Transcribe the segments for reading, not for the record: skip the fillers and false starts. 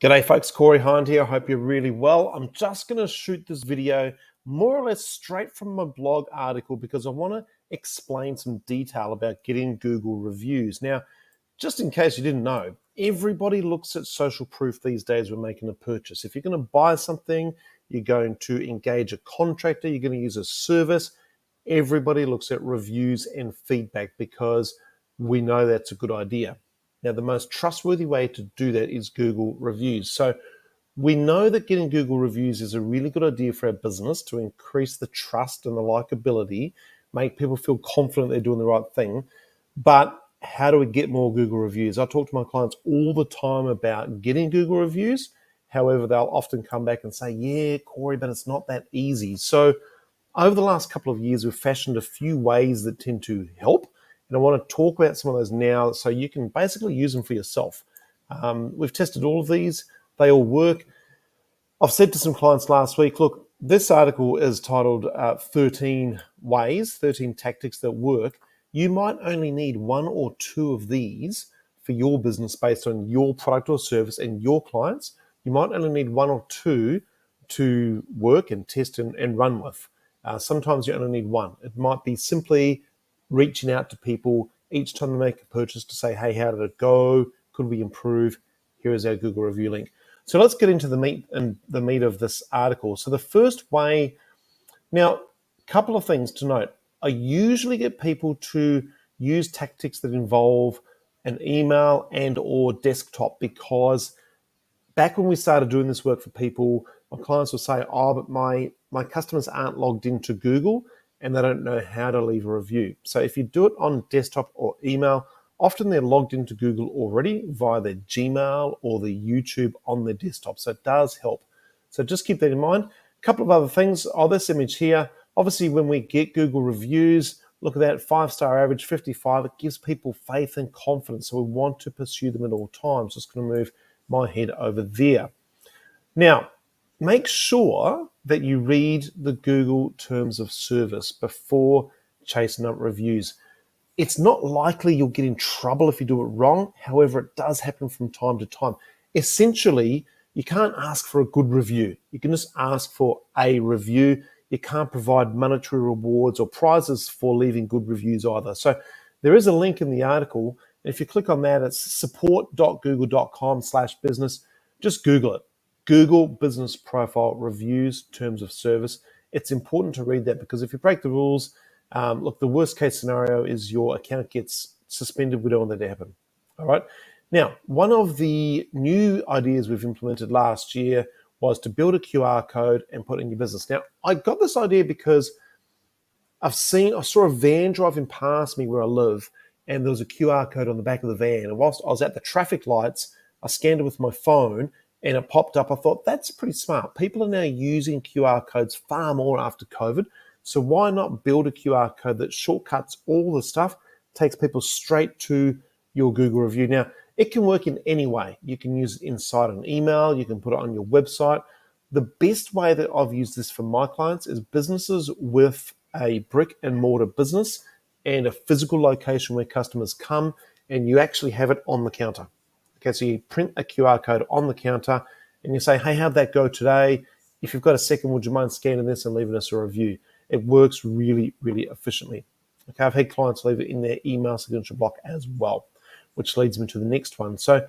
G'day folks, Corey Hinde here. I hope you're really well. I'm just going to shoot this video more or less straight from my blog article because I want to explain some detail about getting Google reviews. Now, just in case you didn't know, everybody looks at social proof these days when making a purchase. If you're going to buy something, you're going to engage a contractor, you're going to use a service, everybody looks at reviews and feedback because we know that's a good idea. Now, the most trustworthy way to do that is Google reviews. So we know that getting Google reviews is a really good idea for our business to increase the trust and the likability, make people feel confident they're doing the right thing. But how do we get more Google reviews? I talk to my clients all the time about getting Google reviews. However, they'll often come back and say, yeah, Corey, but it's not that easy. So over the last couple of years, we've fashioned a few ways that tend to help. And I want to talk about some of those now so you can basically use them for yourself. We've tested all of these. They all work. I've said to some clients last week, look, this article is titled 13 ways, 13 tactics that work. You might only need one or two of these for your business based on your product or service and your clients. You might only need one or two to work and test and run with. Sometimes you only need one. It might be simply reaching out to people each time they make a purchase to say, hey, how did it go? Could we improve? Here is our Google review link. So let's get into the meat of this article. So the first way, now, a couple of things to note. I usually get people to use tactics that involve an email and or desktop because back when we started doing this work for people, my clients would say, oh, but my customers aren't logged into Google and they don't know how to leave a review. So if you do it on desktop or email, often they're logged into Google already via their Gmail or the YouTube on their desktop. So it does help. So just keep that in mind. A couple of other things. Oh, this image here. Obviously, when we get Google reviews, look at that 5-star average, 55. It gives people faith and confidence. So we want to pursue them at all times. Just going to move my head over there. Now, make sure that you read the Google terms of service before chasing up reviews. It's not likely you'll get in trouble if you do it wrong. However, it does happen from time to time. Essentially, you can't ask for a good review. You can just ask for a review. You can't provide monetary rewards or prizes for leaving good reviews either. So there is a link in the article. And if you click on that, it's support.google.com/business. Just Google it. Google Business Profile Reviews, Terms of Service. It's important to read that because if you break the rules, look, the worst case scenario is your account gets suspended. We don't want that to happen. All right. Now, one of the new ideas we've implemented last year was to build a QR code and put it in your business. Now, I got this idea because I saw a van driving past me where I live, and there was a QR code on the back of the van. And whilst I was at the traffic lights, I scanned it with my phone and it popped up. I thought, that's pretty smart. People are now using QR codes far more after COVID. So why not build a QR code that shortcuts all the stuff, takes people straight to your Google review? Now, it can work in any way. You can use it inside an email. You can put it on your website. The best way that I've used this for my clients is businesses with a brick and mortar business and a physical location where customers come and you actually have it on the counter. Okay, so you print a QR code on the counter and you say, hey, how'd that go today? If you've got a second, would you mind scanning this and leaving us a review? It works really, really efficiently. Okay, I've had clients leave it in their email signature block as well, which leads me to the next one. So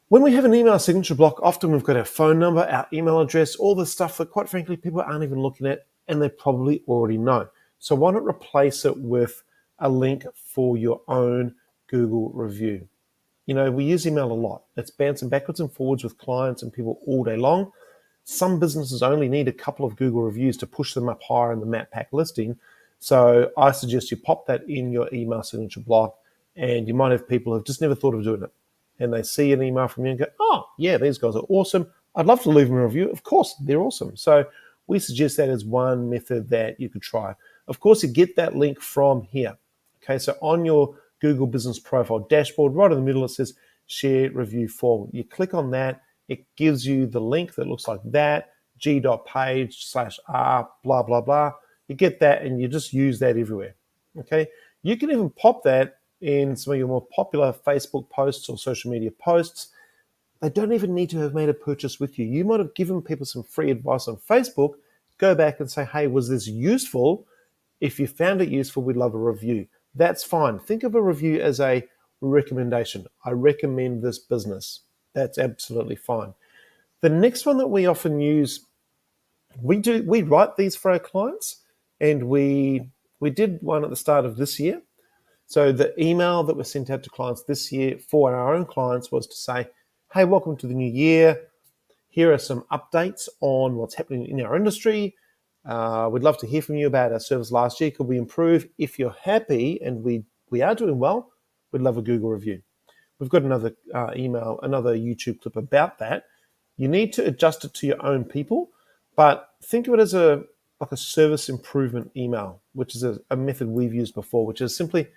when we have an email signature block, often we've got our phone number, our email address, all the stuff that quite frankly people aren't even looking at and they probably already know. So why not replace it with a link for your own Google review? You know, we use email a lot. It's bouncing backwards and forwards with clients and people all day long. Some businesses only need a couple of Google reviews to push them up higher in the map pack listing. So I suggest you pop that in your email signature block, and you might have people who've just never thought of doing it. And they see an email from you and go, oh, yeah, these guys are awesome. I'd love to leave them a review. Of course, they're awesome. So we suggest that as one method that you could try. Of course, you get that link from here. Okay, so on your Google Business Profile dashboard, right in the middle, it says Share Review Form. You click on that. It gives you the link that looks like that, g.page/r, blah, blah, blah. You get that and you just use that everywhere. Okay, you can even pop that in some of your more popular Facebook posts or social media posts. They don't even need to have made a purchase with you. You might have given people some free advice on Facebook. Go back and say, hey, was this useful? If you found it useful, we'd love a review. That's fine. Think of a review as a recommendation. I recommend this business. That's absolutely fine. The next one that we often use, we write these for our clients, and we did one at the start of this year. So the email that was sent out to clients this year for our own clients was to say, hey, welcome to the new year. Here are some updates on what's happening in our industry. We'd love to hear from you about our service last year. Could we improve? If you're happy and we are doing well, we'd love a Google review. We've got another email, another YouTube clip about that. You need to adjust it to your own people, but think of it as like a service improvement email, which is a method we've used before, which is simply,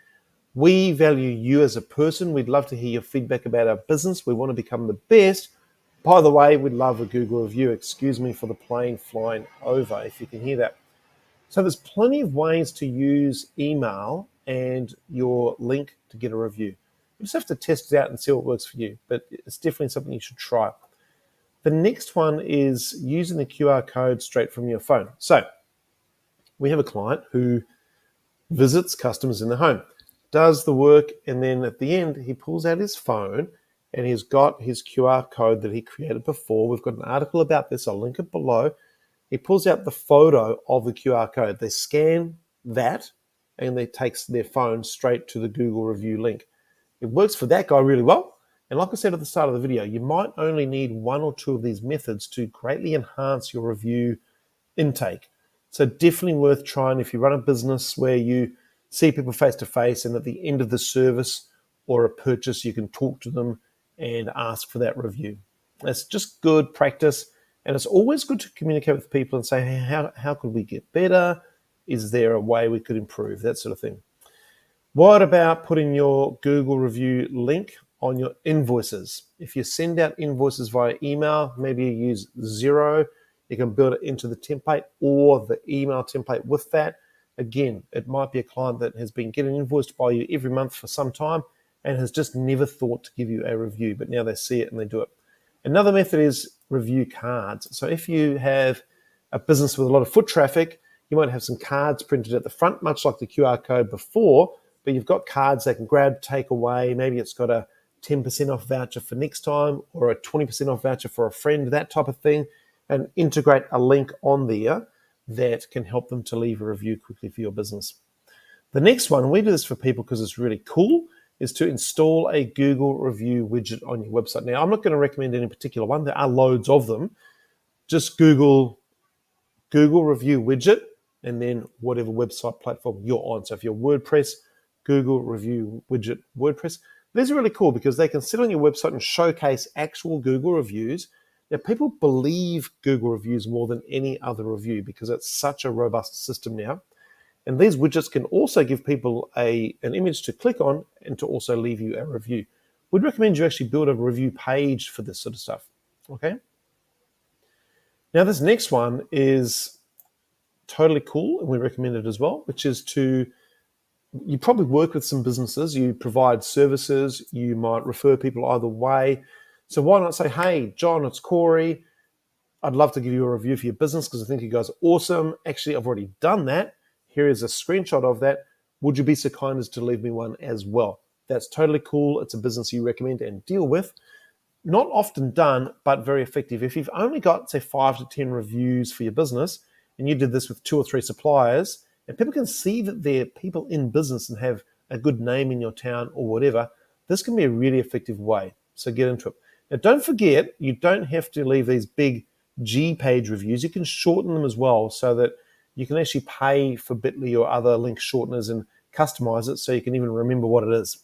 we value you as a person. We'd love to hear your feedback about our business. We want to become the best. By the way, we'd love a Google review. Excuse me for the plane flying over, if you can hear that. So there's plenty of ways to use email and your link to get a review. You just have to test it out and see what works for you, but it's definitely something you should try. The next one is using the QR code straight from your phone. So we have a client who visits customers in the home, does the work, and then at the end, he pulls out his phone and he's got his QR code that he created before. We've got an article about this. I'll link it below. He pulls out the photo of the QR code. They scan that and they takes their phone straight to the Google review link. It works for that guy really well. And like I said at the start of the video, you might only need one or two of these methods to greatly enhance your review intake. So definitely worth trying if you run a business where you see people face to face, and at the end of the service or a purchase, you can talk to them and ask for that review. It's just good practice, and it's always good to communicate with people and say, hey, how could we get better? Is there a way we could improve? That sort of thing. What about putting your Google review link on your invoices? If you send out invoices via email, maybe you use Xero, you can build it into the template or the email template with that. Again, it might be a client that has been getting invoiced by you every month for some time and has just never thought to give you a review, but now they see it and they do it. Another method is review cards. So if you have a business with a lot of foot traffic, you might have some cards printed at the front, much like the QR code before, but you've got cards they can grab, take away. Maybe it's got a 10% off voucher for next time or a 20% off voucher for a friend, that type of thing, and integrate a link on there that can help them to leave a review quickly for your business. The next one, we do this for people because it's really cool, is to install a Google review widget on your website. Now, I'm not going to recommend any particular one. There are loads of them. Just Google review widget and then whatever website platform you're on. So if you're WordPress, Google review widget WordPress. These are really cool because they can sit on your website and showcase actual Google reviews. Now, people believe Google reviews more than any other review because it's such a robust system now. And these widgets can also give people an image to click on and to also leave you a review. We'd recommend you actually build a review page for this sort of stuff, okay? Now, this next one is totally cool, and we recommend it as well, which is you probably work with some businesses, you provide services, you might refer people either way. So why not say, hey, John, it's Corey. I'd love to give you a review for your business because I think you guys are awesome. Actually, I've already done that. Here is a screenshot of that. Would you be so kind as to leave me one as well? That's totally cool. It's a business you recommend and deal with. Not often done, but very effective. If you've only got, say, 5 to 10 reviews for your business, and you did this with 2 or 3 suppliers, and people can see that they're people in business and have a good name in your town or whatever, this can be a really effective way. So get into it. Now, don't forget, you don't have to leave these big G-page reviews. You can shorten them as well so that you can actually pay for Bitly or other link shorteners and customize it so you can even remember what it is.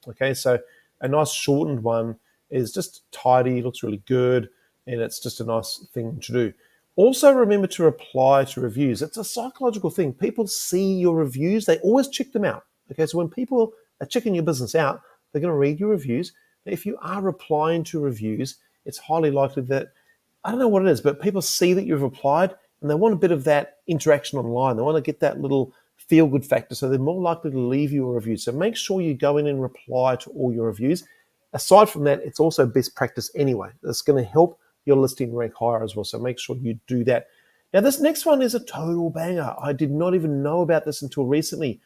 Okay, so a nice shortened one is just tidy, looks really good, and it's just a nice thing to do. Also, remember to reply to reviews. It's a psychological thing. People see your reviews. They always check them out. Okay, so when people are checking your business out, they're going to read your reviews. If you are replying to reviews, it's highly likely that, I don't know what it is, but people see that you've replied and they want a bit of that interaction online. They want to get that little feel-good factor, so they're more likely to leave you a review. So make sure you go in and reply to all your reviews. Aside from that, it's also best practice anyway. It's going to help your listing rank higher as well. So make sure you do that. Now, this next one is a total banger. I did not even know about this until recently.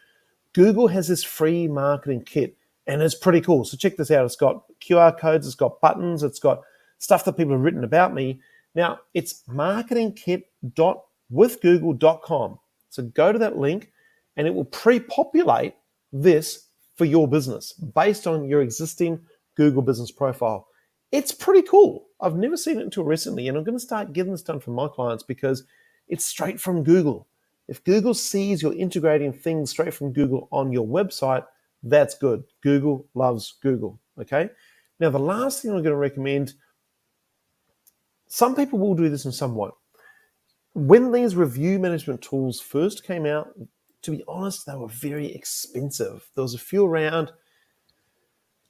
Google has this free marketing kit, and it's pretty cool. So check this out. It's got QR codes, it's got buttons, it's got stuff that people have written about me. Now, it's marketingkit.withgoogle.com. So go to that link, and it will pre-populate this for your business based on your existing Google business profile. It's pretty cool. I've never seen it until recently, and I'm going to start getting this done for my clients because it's straight from Google. If Google sees you're integrating things straight from Google on your website, that's good. Google loves Google, okay? Now, the last thing I'm going to recommend, some people will do this and some won't. When these review management tools first came out, to be honest, they were very expensive. There was a few around.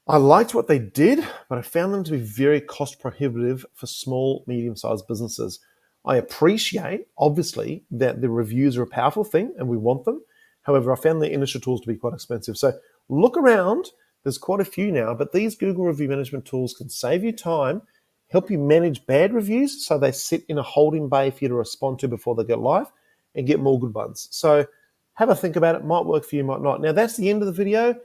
I liked what they did, but I found them to be very cost prohibitive for small, medium-sized businesses. I appreciate, obviously, that the reviews are a powerful thing and we want them. However, I found the initial tools to be quite expensive. So look around. There's quite a few now, but these Google review management tools can save you time, help you manage bad reviews so they sit in a holding bay for you to respond to before they go live, and get more good ones. So have a think about it. Might work for you, might not. Now, that's the end of the video.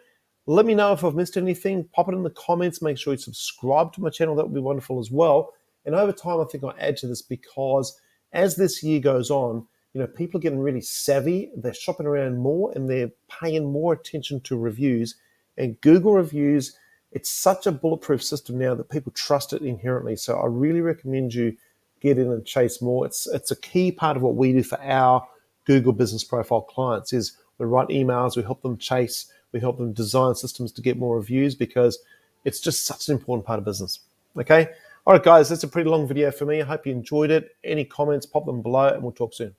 Let me know if I've missed anything. Pop it in the comments. Make sure you subscribe to my channel. That would be wonderful as well. And over time, I think I'll add to this because as this year goes on, people are getting really savvy. They're shopping around more and they're paying more attention to reviews. And Google reviews, it's such a bulletproof system now that people trust it inherently. So I really recommend you get in and chase more. It's a key part of what we do for our Google business profile clients is we write emails, we help them chase, we help them design systems to get more reviews because it's just such an important part of business. Okay? All right, guys, that's a pretty long video for me. I hope you enjoyed it. Any comments, pop them below, and we'll talk soon.